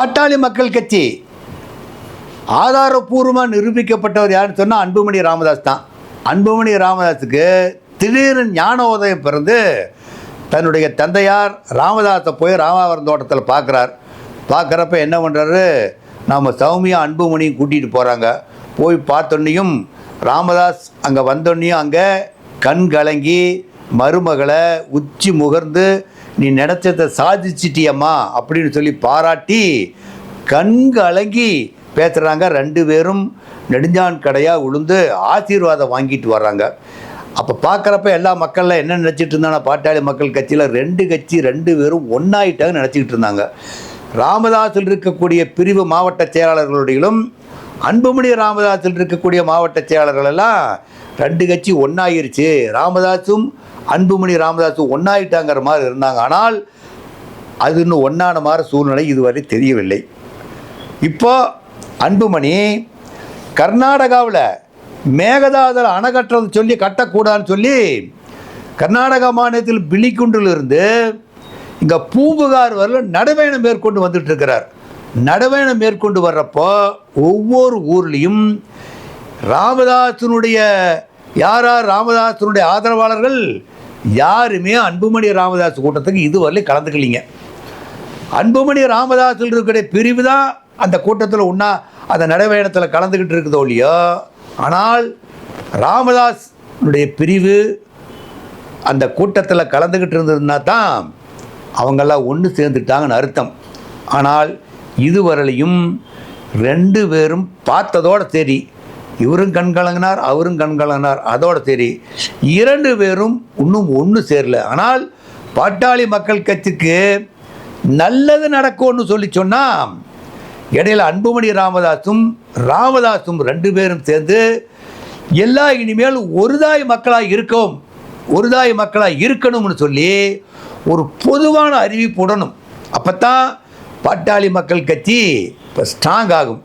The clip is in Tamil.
பாட்டாளி மக்கள் கட்சி ஆதாரபூர்வமாக நிரூபிக்கப்பட்டவர் யாருன்னு சொன்னால் அன்புமணி ராமதாஸ் தான். அன்புமணி ராமதாஸுக்கு திடீர்னு ஞானோதயம் பிறந்து தன்னுடைய தந்தையார் ராமதாஸை போய் ராமாவரம் தோட்டத்தில் பார்க்குறப்ப என்ன பண்ணுறாரு, நம்ம சௌமியா அன்புமணியும் கூட்டிகிட்டு போகிறாங்க. போய் பார்த்தோன்னையும் ராமதாஸ் அங்கே வந்தோன்னையும் அங்கே கண் கலங்கி மருமகளை உச்சி முகர்ந்து நீ நினச்சதை சாதிச்சிட்டியம்மா அப்படின்னு சொல்லி பாராட்டி கண் கலங்கி பேசுகிறாங்க. ரெண்டு பேரும் நெடுஞ்சான் கடையாக உளுந்து ஆசீர்வாதம் வாங்கிட்டு வர்றாங்க. அப்போ பார்க்குறப்ப எல்லா மக்கள்லாம் என்ன நினச்சிட்டு இருந்தாங்கன்னா, பாட்டாளி மக்கள் கட்சியில் ரெண்டு கட்சி ரெண்டு பேரும் ஒன்றாயிட்டாங்க நினச்சிக்கிட்டு இருந்தாங்க. ராமதாஸில் இருக்கக்கூடிய பிரிவு மாவட்ட செயலாளர்களுடையிலும் அன்புமணி ராமதாஸில் இருக்கக்கூடிய மாவட்ட செயலாளர்களெல்லாம் ரெண்டு கட்சி ஒன்றாயிருச்சு, ராமதாஸும் அன்புமணி ராமதாஸும் ஒன்றாயிட்டாங்கிற மாதிரி இருந்தாங்க. ஆனால் அது இன்னும் ஒன்றான மாதிரி சூழ்நிலை இதுவரை தெரியவில்லை. இப்போ அன்புமணி கர்நாடகாவில் மேகதாதுல அணை கட்டுறது சொல்லி கட்டக்கூடாதுன்னு சொல்லி கர்நாடகா மாநிலத்தில் பிலிகுண்டிலிருந்து இங்கே பூம்புகார் வரல நடைபயணம் மேற்கொண்டு வந்துட்டு இருக்கிறார். நடைபயணம் மேற்கொண்டு வர்றப்போ ஒவ்வொரு ஊர்லேயும் ராமதாசனுடைய ராமதாசனுடைய ஆதரவாளர்கள் யாருமே அன்புமணி ராமதாஸ் கூட்டத்துக்கு இதுவரையிலும் கலந்துக்கலிங்க. அன்புமணி ராமதாஸில் இருக்கிற பிரிவு தான் அந்த கூட்டத்தில் ஒன்றா அந்த நடைபயணத்தில் கலந்துக்கிட்டு இருக்குதோ இல்லையோ, ஆனால் ராமதாஸுடைய பிரிவு அந்த கூட்டத்தில் கலந்துக்கிட்டு இருந்ததுன்னா தான் அவங்கெல்லாம் ஒன்று சேர்ந்துட்டாங்கன்னு அர்த்தம். ஆனால் இதுவரையிலையும் ரெண்டு பேரும் பார்த்ததோடு சரி, இவரும் கண்கலங்கினார் அவரும் கண்கலங்கினார், அதோடு சரி இரண்டு பேரும் இன்னும் ஒன்று சேரல. ஆனால் பாட்டாளி மக்கள் கட்சிக்கு நல்லது நடக்கும்னு சொல்லி சொன்னால் இடையில அன்புமணி ராமதாஸும் ரெண்டு பேரும் சேர்ந்து எல்லா இனிமேல் ஒருதாய் மக்களாக இருக்கணும்னு சொல்லி ஒரு பொதுவான அறிவிப்பு விடணும். அப்போ தான் பாட்டாளி மக்கள் கட்சி இப்போ ஸ்ட்ராங் ஆகும்.